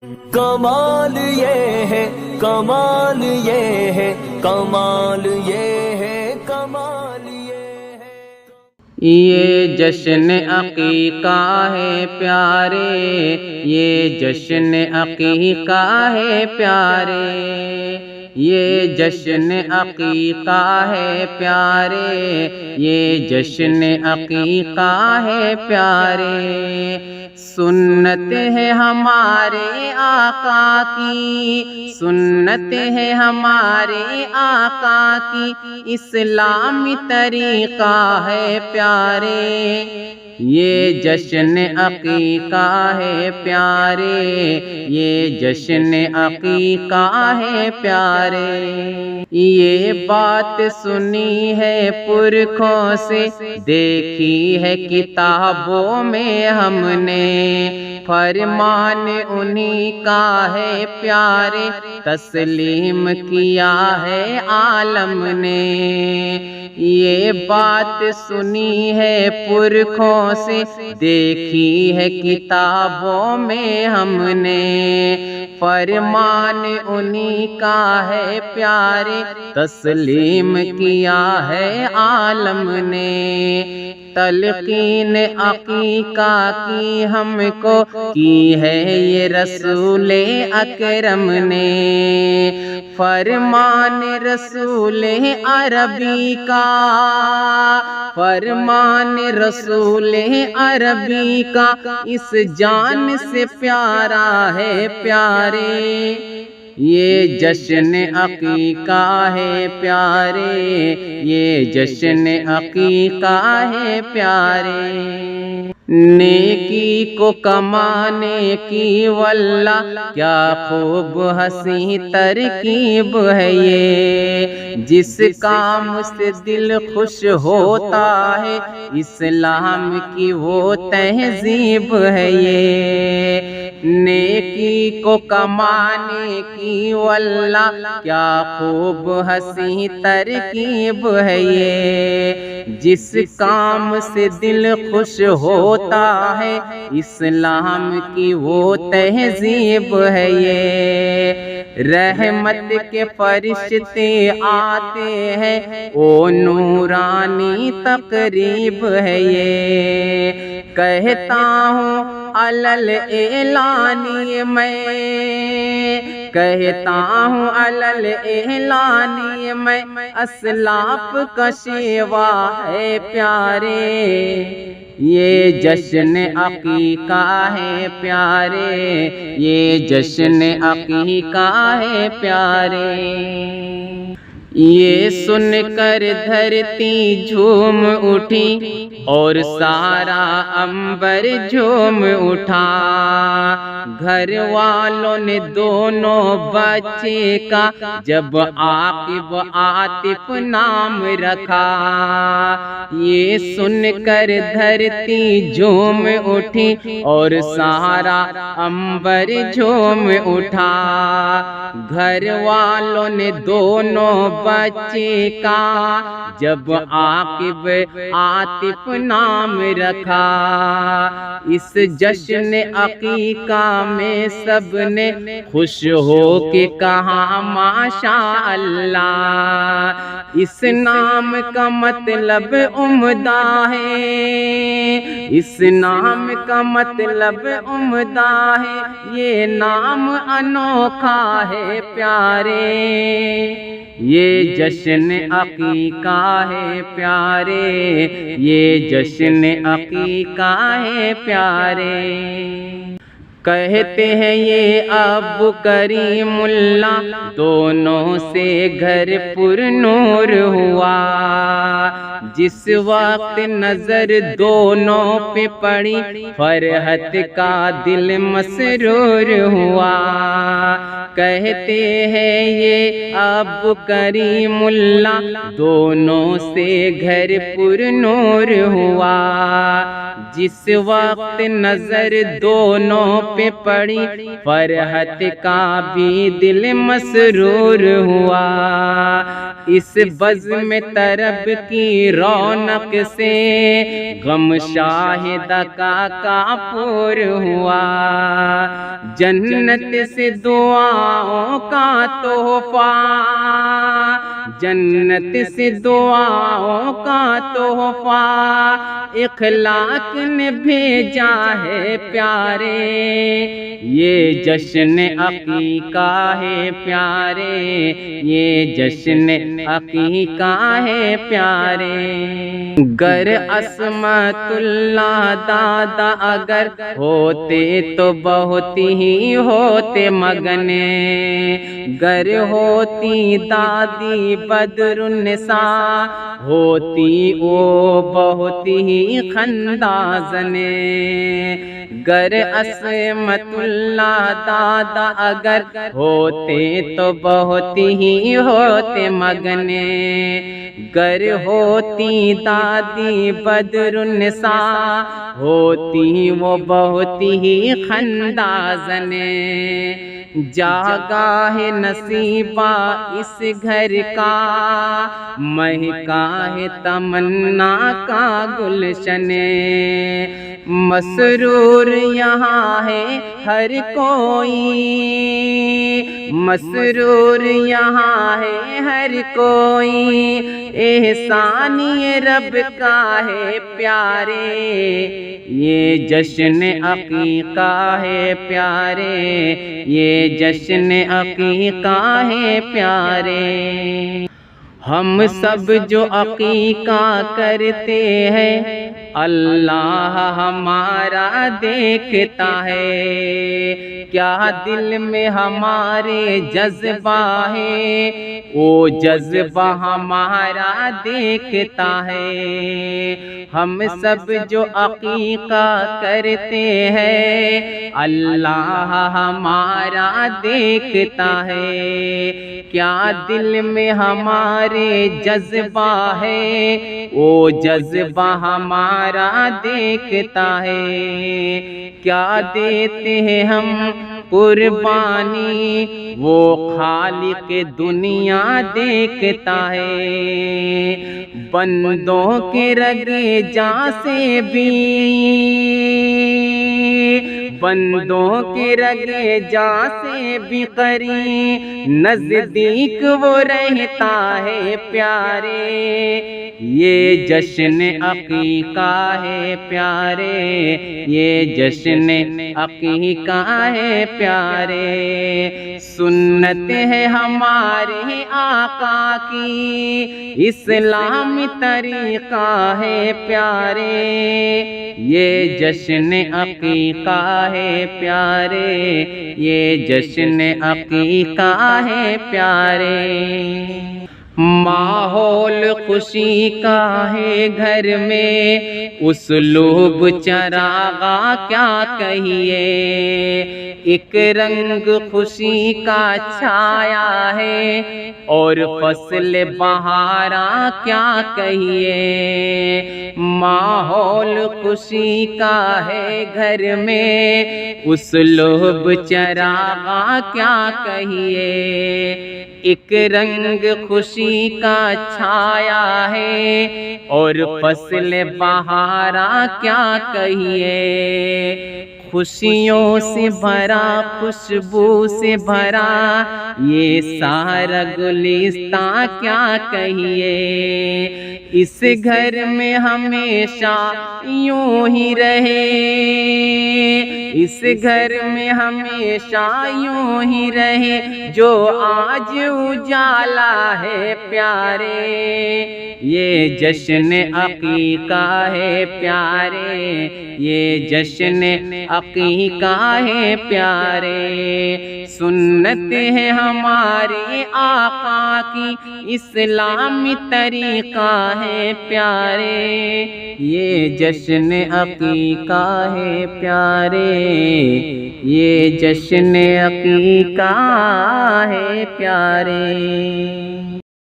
کمال یہ ہے، کمال یہ ہے، کمال یہ ہے، کمال یہ ہے۔ یہ جشن عقیقہ ہے پیارے، یہ جشن عقیقہ ہے پیارے، یہ جشن عقیقہ ہے پیارے، یہ جشن عقیقہ ہے پیارے۔ سنت ہے ہمارے آقا کی، سنت ہے ہمارے آقا کی، اسلامی طریقہ ہے پیارے، یہ جشن عقیقہ ہے پیارے، یہ جشن عقیقہ ہے پیارے۔ یہ بات سنی ہے پرکھوں سے، دیکھی ہے کتابوں میں ہم نے، فرمان انہی کا ہے پیارے، تسلیم کیا ہے عالم نے۔ یہ بات سنی ہے پرکھوں سے، دیکھی ہے کتابوں میں ہم نے، فرمان انہی کا ہے پیارے، تسلیم کیا ہے عالم نے۔ تلقین عقیقہ کی ہم کو کی ہے یہ رسول اکرم نے، فرمان رسول عربی کا، فرمان رسول عربی کا، اس جان سے پیارا ہے پیارے، یہ جشن عقیقہ ہے پیارے، یہ جشن عقیقہ ہے پیارے۔ نیکی کو کمانے کی واللہ کیا خوب حسین ترکیب ہے یہ، جس کام سے دل خوش ہوتا ہے، اسلام کی وہ تہذیب ہے یہ۔ نیکی کو کمانے کی واللہ کیا خوب حسین ترکیب ہے یہ، جس کام سے دل خوش ہوتا ہے، اسلام کی وہ تہذیب ہے یہ۔ رحمت کے فرشتے آتے ہیں، او نورانی تقریب ہے یہ، کہتا ہوں علل اعلانی میں، کہتا ہوں علل اعلانی میں، اسلاف کا شیوا ہے پیارے، یہ جشن عقیقہ ہے پیارے، یہ جشن عقیقہ ہے پیارے۔ یہ سن کر دھرتی جھوم اٹھی اور سارا عنبر جھوم اٹھا، گھر والوں نے دونوں بچے کا جب عاقب عاطف نام رکھا، یہ سن کر دھرتی جھوم اٹھی اور سارا عنبر جھوم اٹھا، گھر والوں نے دونوں بچے کا جب عاقب عاطف نام رکھا، اس جشن عقیقہ میں سب نے خوش ہو کے کہا ماشاء اللہ، اس نام کا مطلب عمدہ ہے، اس نام کا مطلب عمدہ ہے، یہ نام انوکھا ہے پیارے، یہ جشن عقیقہ ہے پیارے، یہ جشن عقیقہ ہے پیارے۔ کہتے ہیں یہ ابو کریم اللہ دونوں سے گھر پر نور ہوا، جس وقت نظر دونوں پہ پڑی فرحت کا دل مسرور ہوا، کہتے ہیں یہ ابو کریم اللہ دونوں سے گھر پر نور ہوا، جس وقت نظر دونوں پہ پڑی فرحت کا بھی دل مسرور ہوا، اس بزم طرب کی رونق سے غم شاہدہ کا کافور ہوا، جنت سے دعاؤں کا تحفہ، جنت سے دعاؤں کا تحفہ اخلاق نے بھیجا ہے پیارے، یہ جشن عقیقہ ہے پیارے، یہ جشن عقیقہ ہے پیارے۔ گر عصمت اللہ دادا اگر ہوتے تو بہت ہی ہوتے مگنے، گر ہوتی دادی بدر النساء ہوتی وہ بہت ہی خندازنے، گر عصمت اللہ دادا اگر ہوتے تو بہت ہی ہوتے مگنے، گر ہوتی دادی بدر النساء ہوتی وہ بہت ہی خندازنے، جاگا ہے نصیبہ اس گھر کا، مہکا ہے تمنا کا گلشن، مسرور یہاں ہے ہر کوئی، مسرور یہاں ہے ہر کوئی، احسان یہ رب کا ہے پیارے، یہ جشن عقیقہ ہے پیارے، یہ جشن عقیقہ ہے پیارے۔ ہم سب جو عقیقہ کرتے ہیں اللہ ہمارا دیکھتا ہے، کیا دل میں ہمارے جذبہ ہے وہ جذبہ ہمارا دیکھتا ہے، ہم سب جو عقیقہ کرتے ہیں اللہ ہمارا دیکھتا ہے، کیا دل میں ہمارے جذبہ ہے وہ جذبہ ہمارا دیکھتا ہے، کیا دیتے ہیں ہم قربانی وہ خالق دنیا دیکھتا ہے، بندوں کے رگے جاں سے بھی، بندوں کے رگے جاں سے بھی قریب نزدیک وہ رہتا ہے پیارے، یہ جشن عقیقہ ہے پیارے، یہ جشن عقیقہ ہے پیارے، سنت ہے ہمارے آقا کی اسلامی طریقہ ہے پیارے، یہ جشن عقیقہ ہے پیارے، یہ جشن عقیقہ ہے پیارے۔ ماحول خوشی کا ہے گھر میں اسلوب چراغاں کیا کہیے، ایک رنگ خوشی کا چھایا ہے اور فصل بہاراں کیا کہیے، ماحول خوشی کا ہے گھر میں اسلوب چراغاں کیا کہیے، ایک رنگ خوشی کا چھایا ہے اور فصل بہاراں کیا کہیے، خوشیوں سے بھرا خوشبو سے بھرا یہ سارا گلستاں کیا کہیے، اس گھر میں ہمیشہ یوں ہی رہے، اس گھر میں ہمیشہ یوں ہی رہے جو آج اجالا ہے پیارے، یہ جشن عقیقہ ہے پیارے، یہ جشن عقیقہ ہے پیارے، سنت ہے ہمارے آقا کی اسلامی طریقہ ہے پیارے، یہ جشن عقیقہ ہے پیارے، یہ جشن عقیقہ ہے پیارے۔